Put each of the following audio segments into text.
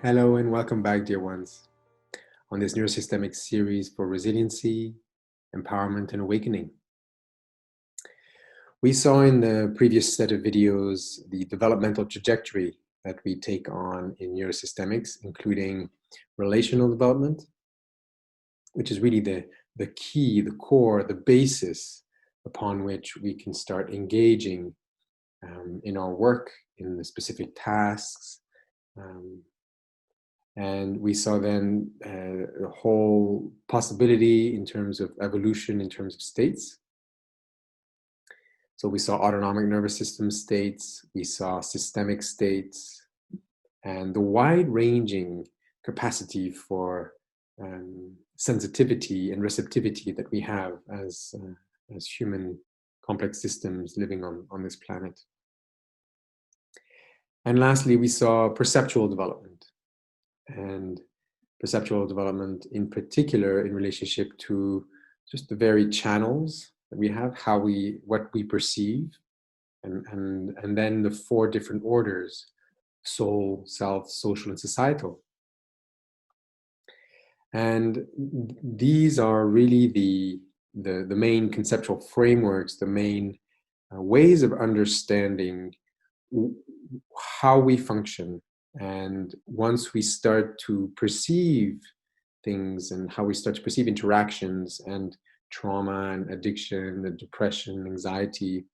Hello and welcome back, dear ones, on this NeuroSystemics series for resiliency, empowerment, and awakening. We saw in the previous set of videos the developmental trajectory that we take on in NeuroSystemics, including relational development, which is really the key, the core, the basis upon which we can start engaging in our work, in the specific tasks. And we saw then a whole possibility in terms of evolution, in terms of states. So we saw autonomic nervous system states, we saw systemic states, and the wide-ranging capacity for sensitivity and receptivity that we have as human complex systems living on this planet. And lastly, we saw perceptual development. And perceptual development in particular in relationship to just the very channels that we have, what we perceive, and then the four different orders: soul, self, social, and societal. And these are really the main conceptual frameworks, the main ways of understanding how we function. And once we start to perceive things and how we start to perceive interactions and trauma and addiction and depression, anxiety,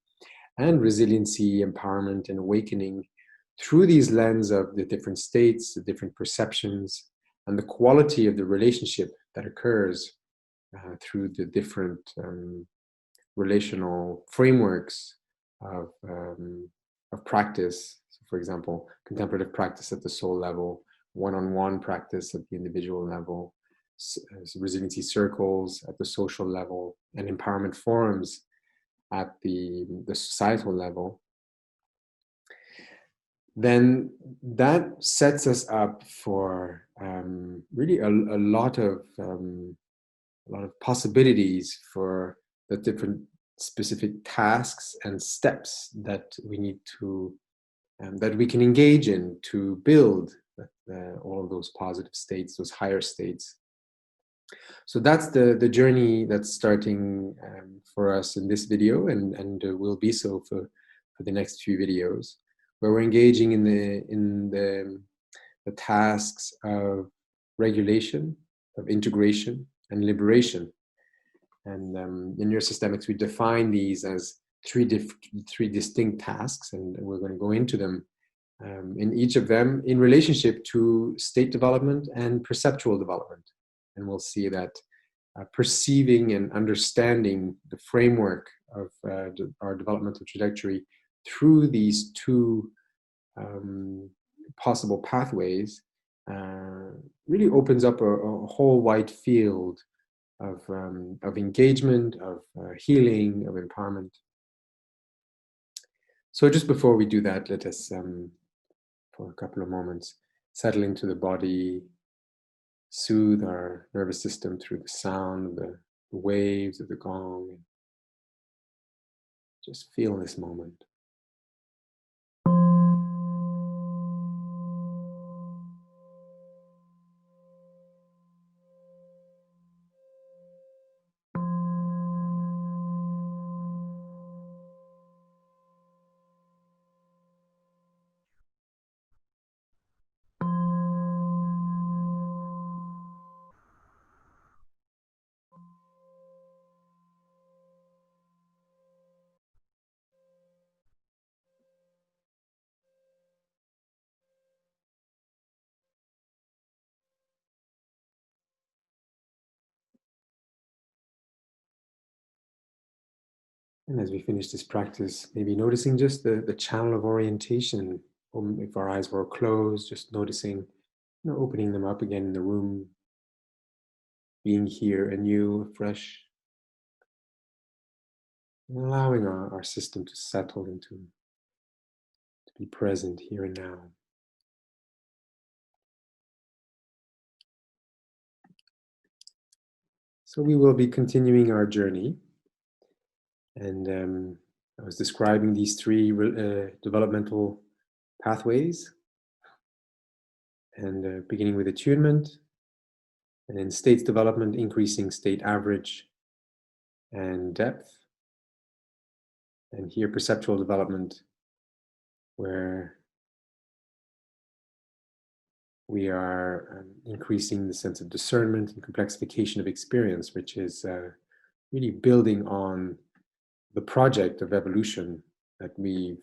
and resiliency, empowerment, and awakening through these lens of the different states, the different perceptions, and the quality of the relationship that occurs through the different relational frameworks of practice. For example, contemplative practice at the soul level, one-on-one practice at the individual level, resiliency circles at the social level, and empowerment forums at the societal level, then that sets us up for really a lot of possibilities for the different specific tasks and steps that we need to that we can engage in to build all of those positive states, those higher states. So that's the journey that's starting for us in this video, and will be so for the next few videos, where we're engaging in the tasks of regulation, of integration, and liberation. And in NeuroSystemics, we define these as three distinct tasks, and we're going to go into them in each of them in relationship to state development and perceptual development. And we'll see that perceiving and understanding the framework of our developmental trajectory through these two possible pathways really opens up a whole wide field of engagement, of healing, of empowerment. So just before we do that, let us, for a couple of moments, settle into the body, soothe our nervous system through the sound of the waves of the gong. And just feel this moment. And as we finish this practice, maybe noticing just the channel of orientation. If our eyes were closed, just noticing, opening them up again in the room, being here anew, fresh, and allowing our system to settle into, to be present here and now. So we will be continuing our journey. And I was describing these three developmental pathways. and beginning with attunement, and then states development, increasing state average and depth, and here perceptual development, where we are increasing the sense of discernment and complexification of experience, which is really building on the project of evolution that we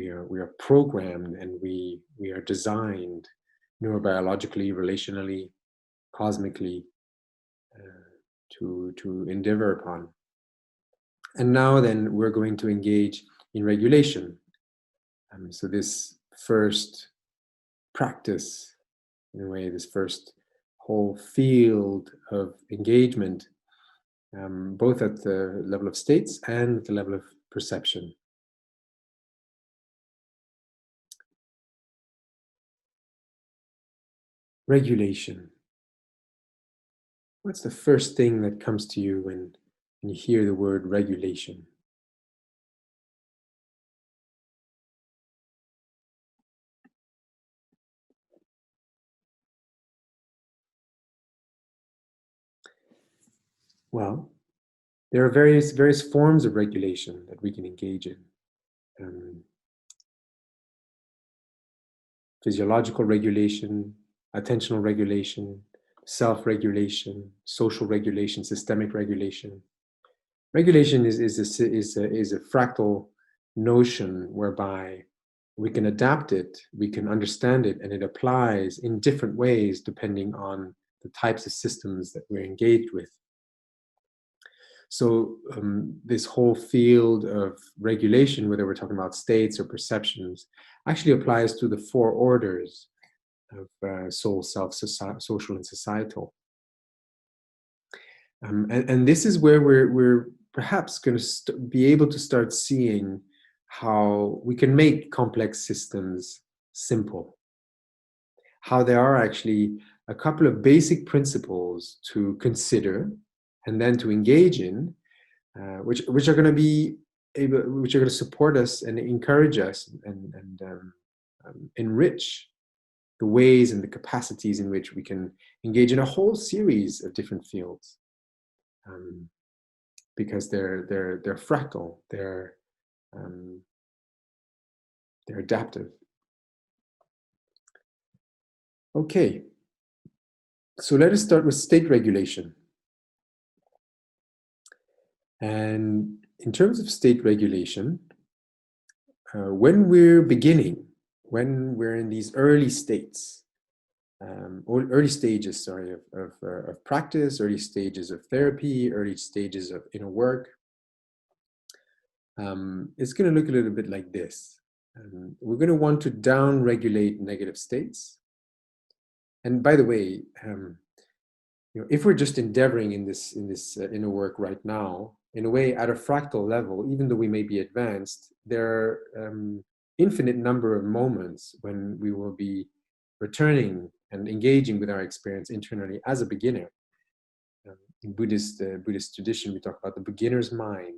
are programmed and we are designed neurobiologically, relationally, cosmically to endeavor upon. And now then we're going to engage in regulation. So this first practice, in a way, this first whole field of engagement, both at the level of states and at the level of perception. Regulation. What's the first thing that comes to you when you hear the word regulation? Well, there are various forms of regulation that we can engage in. Physiological regulation, attentional regulation, self-regulation, social regulation, systemic regulation. Regulation is a fractal notion whereby we can adapt it, we can understand it, and it applies in different ways depending on the types of systems that we're engaged with. So this whole field of regulation, whether we're talking about states or perceptions, actually applies to the four orders of soul, self, social, and societal. And this is where we're perhaps going to be able to start seeing how we can make complex systems simple. How there are actually a couple of basic principles to consider and then to engage in, which are going to be able, which are going to support us and encourage us and enrich the ways and the capacities in which we can engage in a whole series of different fields, because they're fractal, they're adaptive. Okay, so let us start with state regulation. And in terms of state regulation, when we're beginning, when we're in these early states, or early stages, of practice, early stages of therapy, early stages of inner work, it's going to look a little bit like this. We're going to want to down-regulate negative states. And by the way, if we're just endeavoring in this inner work right now, in a way, at a fractal level, even though we may be advanced, there are infinite number of moments when we will be returning and engaging with our experience internally as a beginner. In Buddhist tradition, we talk about the beginner's mind,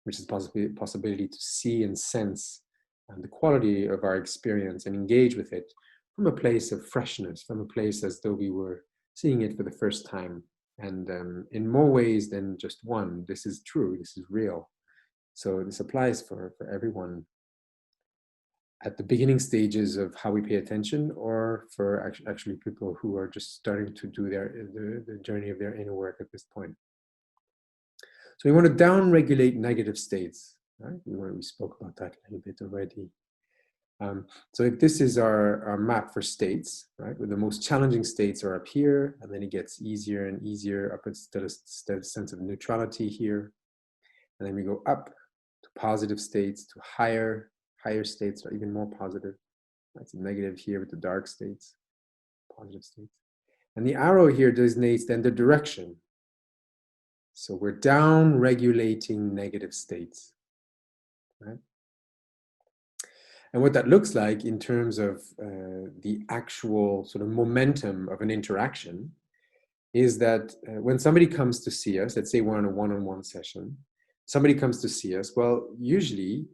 which is possibility to see and sense the quality of our experience and engage with it from a place of freshness, from a place as though we were seeing it for the first time. And in more ways than just one, this is true, this is real. So this applies for everyone at the beginning stages of how we pay attention, or for actually people who are just starting to do the journey of their inner work at this point. So we want to down-regulate negative states, right? We spoke about that a little bit already. So if this is our map for states, right, where the most challenging states are up here, and then it gets easier and easier up until a sense of neutrality here. And then we go up to positive states, to higher states, or even more positive. That's negative here with the dark states, positive states. And the arrow here designates then the direction. So we're down-regulating negative states, right? And what that looks like in terms of the actual sort of momentum of an interaction is that when somebody comes to see us, let's say we're on a one-on-one session, somebody comes to see us, well, usually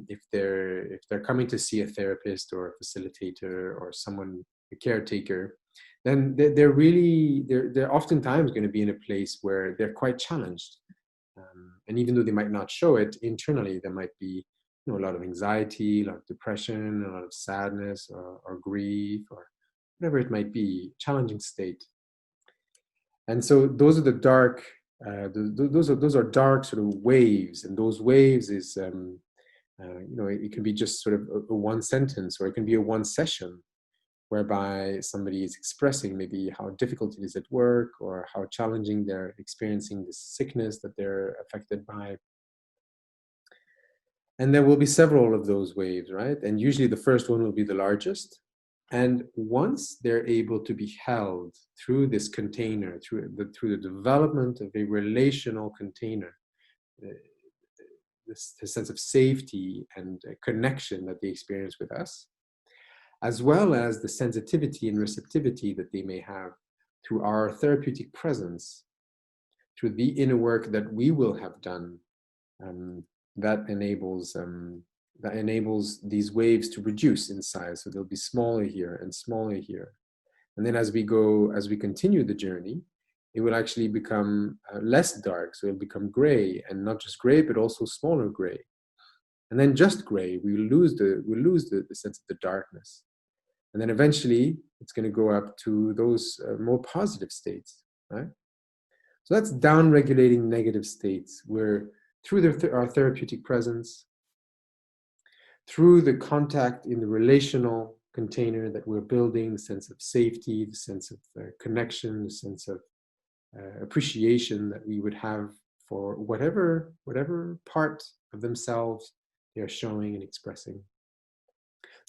if they're coming to see a therapist or a facilitator or someone a caretaker, then they're oftentimes going to be in a place where they're quite challenged. And even though they might not show it internally, there might be a lot of anxiety, a lot of depression, a lot of sadness or grief or whatever it might be, challenging state. And so those are the dark, those are dark sort of waves, and those waves is, it can be just sort of a one sentence, or it can be a one session, whereby somebody is expressing maybe how difficult it is at work, or how challenging they're experiencing this sickness that they're affected by. And there will be several of those waves, right? And usually the first one will be the largest. And once they're able to be held through this container, through the development of a relational container, this sense of safety and connection that they experience with us, as well as the sensitivity and receptivity that they may have through our therapeutic presence, through the inner work that we will have done, that enables these waves to reduce in size. So they'll be smaller here and smaller here. And then as we continue the journey, it will actually become less dark. So it'll become gray, and not just gray, but also smaller gray. And then just gray, we'll lose the sense of the darkness. And then eventually it's going to go up to those more positive states, right? So that's down-regulating negative states, where through our therapeutic presence, through the contact in the relational container that we're building, the sense of safety, the sense of connection, the sense of appreciation that we would have for whatever part of themselves they are showing and expressing.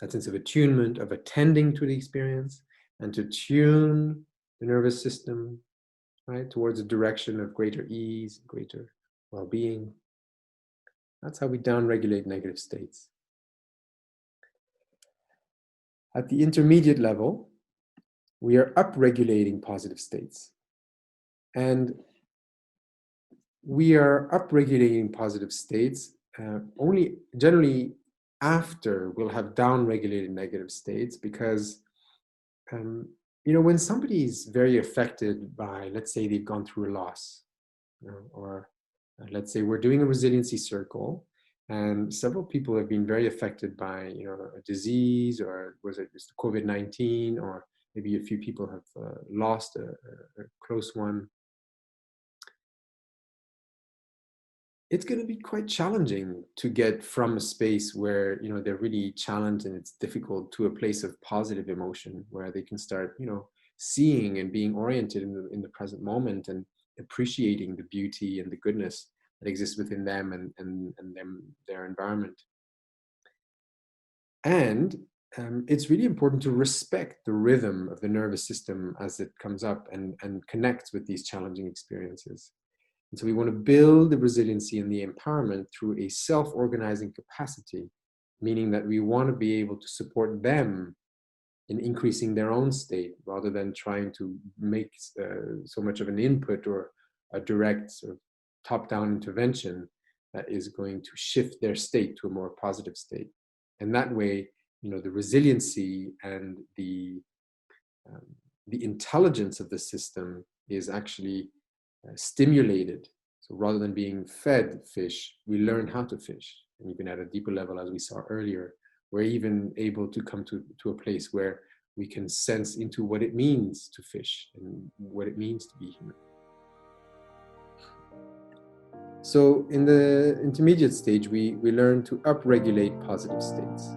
That sense of attunement, of attending to the experience, and to tune the nervous system, right, towards a direction of greater ease, greater well-being. That's how we down-regulate negative states. At the intermediate level, we are up-regulating positive states. And we are up-regulating positive states only generally after we'll have down-regulated negative states, because when somebody is very affected by, let's say they've gone through a loss, or let's say we're doing a resiliency circle, and several people have been very affected by a disease, or was it just COVID-19, or maybe a few people have lost a close one. It's going to be quite challenging to get from a space where they're really challenged and it's difficult, to a place of positive emotion where they can start seeing and being oriented in the present moment, and appreciating the beauty and the goodness that exists within them and their environment. And it's really important to respect the rhythm of the nervous system as it comes up and connects with these challenging experiences. And so we want to build the resiliency and the empowerment through a self-organizing capacity, meaning that we want to be able to support them in increasing their own state, rather than trying to make so much of an input or a direct sort of top-down intervention that is going to shift their state to a more positive state. And that way, the resiliency and the intelligence of the system is actually stimulated. So rather than being fed fish, we learn how to fish. And even at a deeper level, as we saw earlier, we're even able to come to a place where we can sense into what it means to fish and what it means to be human. So in the intermediate stage, we learn to upregulate positive states.